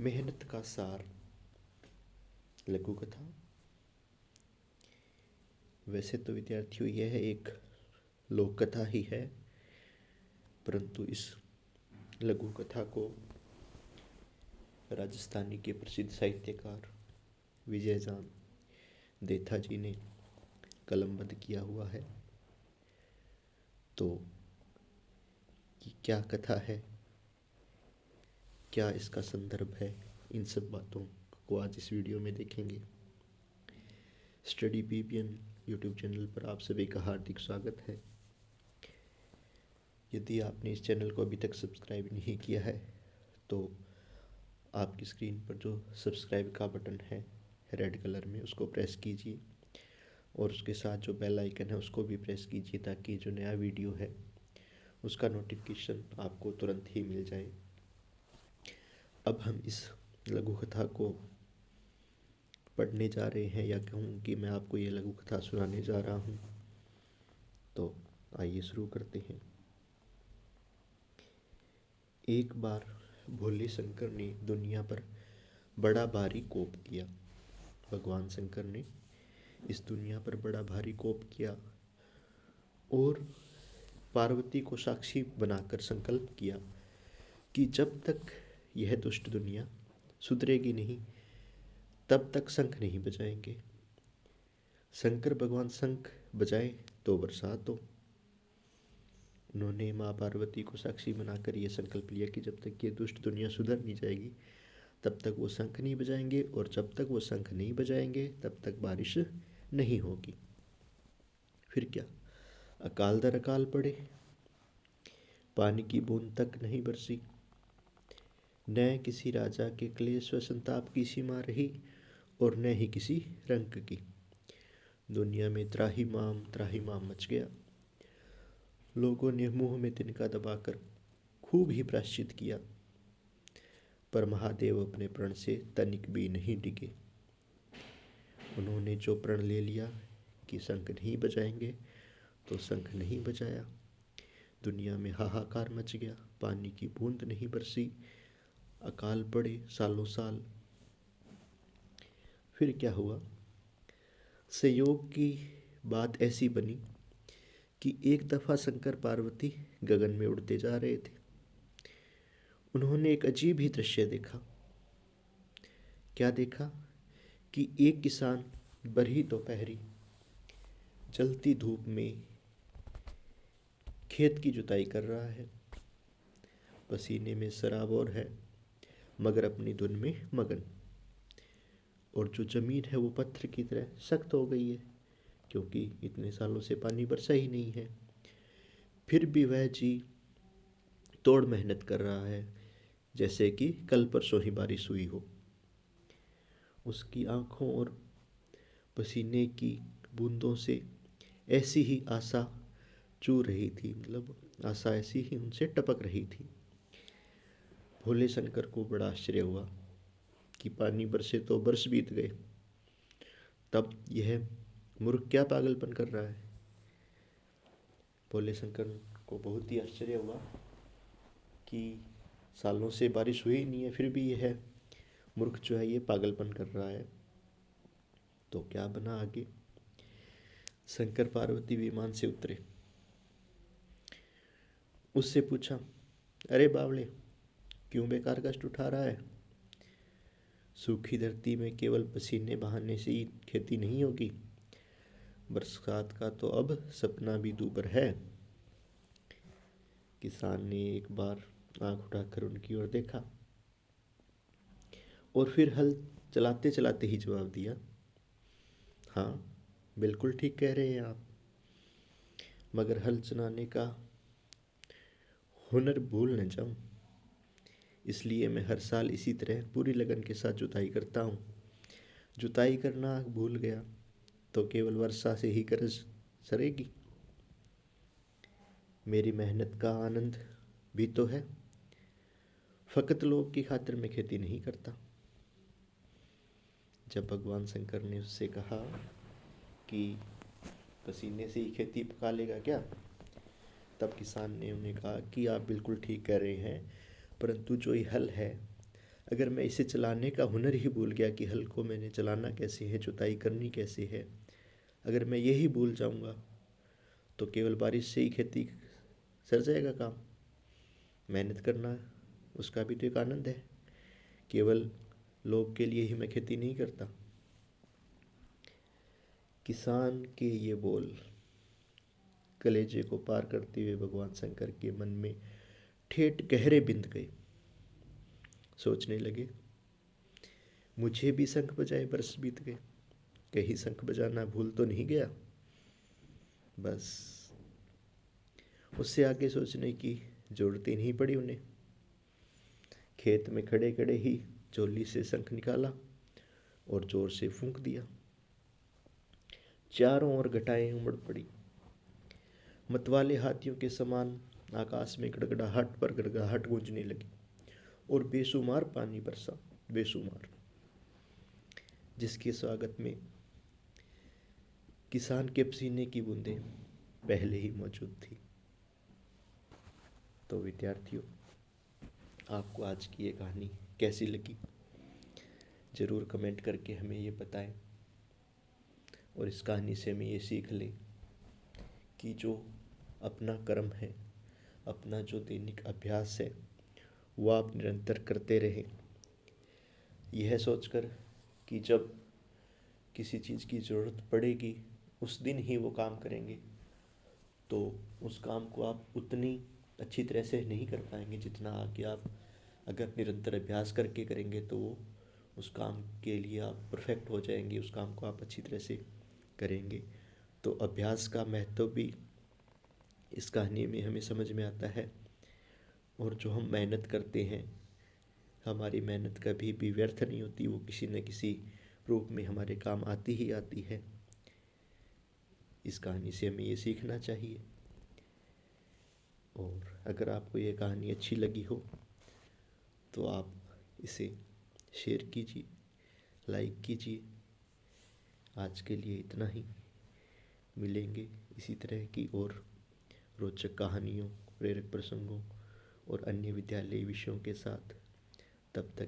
मेहनत का सार लघु कथा। वैसे तो विद्यार्थियों यह एक लोक कथा ही है, परंतु इस लघु कथा को राजस्थानी के प्रसिद्ध साहित्यकार विजयजान देथा जी ने कलमबद्ध किया हुआ है। तो ये क्या कथा है, क्या इसका संदर्भ है, इन सब बातों को आज इस वीडियो में देखेंगे। स्टडी पीपीएन यूट्यूब चैनल पर आप सभी का हार्दिक स्वागत है। यदि आपने इस चैनल को अभी तक सब्सक्राइब नहीं किया है तो आपकी स्क्रीन पर जो सब्सक्राइब का बटन है रेड कलर में, उसको प्रेस कीजिए और उसके साथ जो बेल आइकन है उसको भी प्रेस कीजिए, ताकि जो नया वीडियो है उसका नोटिफिकेशन आपको तुरंत ही मिल जाए। अब हम इस लघु कथा को पढ़ने जा रहे हैं, या कहूँ कि मैं आपको ये लघु कथा सुनाने जा रहा हूँ। तो आइए शुरू करते हैं। एक बार भोले शंकर ने दुनिया पर बड़ा भारी कोप किया। भगवान शंकर ने इस दुनिया पर बड़ा भारी कोप किया और पार्वती को साक्षी बनाकर संकल्प किया कि जब तक यह दुष्ट दुनिया सुधरेगी नहीं तब तक शंख नहीं बजाएंगे। शंकर भगवान शंख बजाए तो बरसात हो। उन्होंने माँ पार्वती को साक्षी बनाकर यह संकल्प लिया कि जब तक ये दुष्ट दुनिया सुधर नहीं जाएगी तब तक वो शंख नहीं बजाएंगे, और जब तक वो शंख नहीं बजाएंगे तब तक बारिश नहीं होगी। फिर क्या, अकाल दर अकाल पड़े, पानी की बूंद तक नहीं बरसी। न किसी राजा के क्लेश व संताप की सीमा रही और न ही किसी रंक की। दुनिया में त्राहिमाम मच गया। लोगों ने मुंह में तिनका दबाकर खूब ही प्रायश्चित किया, पर महादेव अपने प्रण से तनिक भी नहीं डिगे। उन्होंने जो प्रण ले लिया कि शंख नहीं बजाएंगे तो शंख नहीं बजाया। दुनिया में हाहाकार मच गया, पानी की बूंद नहीं बरसी, अकाल पड़े सालों साल। फिर क्या हुआ, संयोग की बात ऐसी बनी कि एक दफ़ा शंकर पार्वती गगन में उड़ते जा रहे थे। उन्होंने एक अजीब ही दृश्य देखा। क्या देखा कि एक किसान बरही दोपहरी जलती धूप में खेत की जुताई कर रहा है। पसीने में सराबोर है मगर अपनी धुन में मगन। और जो ज़मीन है वो पत्थर की तरह सख्त हो गई है, क्योंकि इतने सालों से पानी बरसा ही नहीं है। फिर भी वह जी तोड़ मेहनत कर रहा है, जैसे कि कल परसों ही बारिश हुई हो। उसकी आँखों और पसीने की बूंदों से ऐसी ही आशा चू रही थी, मतलब आशा ऐसी ही उनसे टपक रही थी। भोले शंकर को बड़ा आश्चर्य हुआ कि पानी बरसे तो बरस बीत गए, तब यह मूर्ख क्या पागलपन कर रहा है। भोले शंकर को बहुत ही आश्चर्य हुआ कि सालों से बारिश हुई नहीं है, फिर भी यह मूर्ख जो है ये पागलपन कर रहा है। तो क्या बना आगे, शंकर पार्वती विमान से उतरे। उससे पूछा, अरे बावले, क्यों बेकार कष्ट उठा रहा है? सूखी धरती में केवल पसीने बहाने से ही खेती नहीं होगी। बरसात का तो अब सपना भी दूभर है। किसान ने एक बार आंख उठाकर उनकी ओर देखा और फिर हल चलाते चलाते ही जवाब दिया, हाँ बिल्कुल ठीक कह रहे हैं आप, मगर हल चलाने का हुनर भूल न जाऊं, इसलिए मैं हर साल इसी तरह पूरी लगन के साथ जुताई करता हूँ। जुताई करना भूल गया तो केवल वर्षा से ही कर्ज सरेगी। मेरी मेहनत का आनंद भी तो है। फकत लोग की खातिर मैं खेती नहीं करता। जब भगवान शंकर ने उससे कहा कि पसीने से ही खेती पका लेगा क्या, तब किसान ने उन्हें कहा कि आप बिल्कुल ठीक कह रहे हैं, परंतु जो ये हल है, अगर मैं इसे चलाने का हुनर ही भूल गया कि हल को मैंने चलाना कैसे है, जुताई करनी कैसे है, अगर मैं यही भूल जाऊंगा तो केवल बारिश से ही खेती सर जाएगा काम। मेहनत करना उसका भी तो एक आनंद है। केवल लोभ के लिए ही मैं खेती नहीं करता। किसान के ये बोल कलेजे को पार करते हुए भगवान शंकर के मन में ठेठ गहरे बिंद गए। सोचने लगे, मुझे भी शंख बजाए बरस बीत गए, कहीं शंख बजाना भूल तो नहीं गया। बस उससे आगे सोचने की जरूरत ही नहीं पड़ी उन्हें। खेत में खड़े खड़े ही चोली से शंख निकाला और जोर से फूंक दिया। चारों ओर घटाएं उमड़ पड़ी। मतवाले हाथियों के समान आकाश में गड़गड़ाहट पर गड़गड़ाहट गूंजने लगी और बेशुमार पानी बरसा, बेशुमार, जिसके स्वागत में किसान के पसीने की बूंदें पहले ही मौजूद थी। तो विद्यार्थियों, आपको आज की ये कहानी कैसी लगी ज़रूर कमेंट करके हमें ये बताएं। और इस कहानी से हमें ये सीख लें कि जो अपना कर्म है, अपना जो दैनिक अभ्यास है, वह आप निरंतर करते रहें। यह सोचकर कि जब किसी चीज़ की ज़रूरत पड़ेगी उस दिन ही वो काम करेंगे, तो उस काम को आप उतनी अच्छी तरह से नहीं कर पाएंगे जितना कि आप अगर निरंतर अभ्यास करके करेंगे, तो वो उस काम के लिए आप परफेक्ट हो जाएंगे, उस काम को आप अच्छी तरह से करेंगे। तो अभ्यास का महत्व भी इस कहानी में हमें समझ में आता है। और जो हम मेहनत करते हैं, हमारी मेहनत कभी भी व्यर्थ नहीं होती, वो किसी न किसी रूप में हमारे काम आती ही आती है। इस कहानी से हमें ये सीखना चाहिए। और अगर आपको ये कहानी अच्छी लगी हो तो आप इसे शेयर कीजिए, लाइक कीजिए। आज के लिए इतना ही। मिलेंगे इसी तरह की और रोचक कहानियों, प्रेरक प्रसंगों और अन्य विद्यालयी विषयों के साथ। तब तक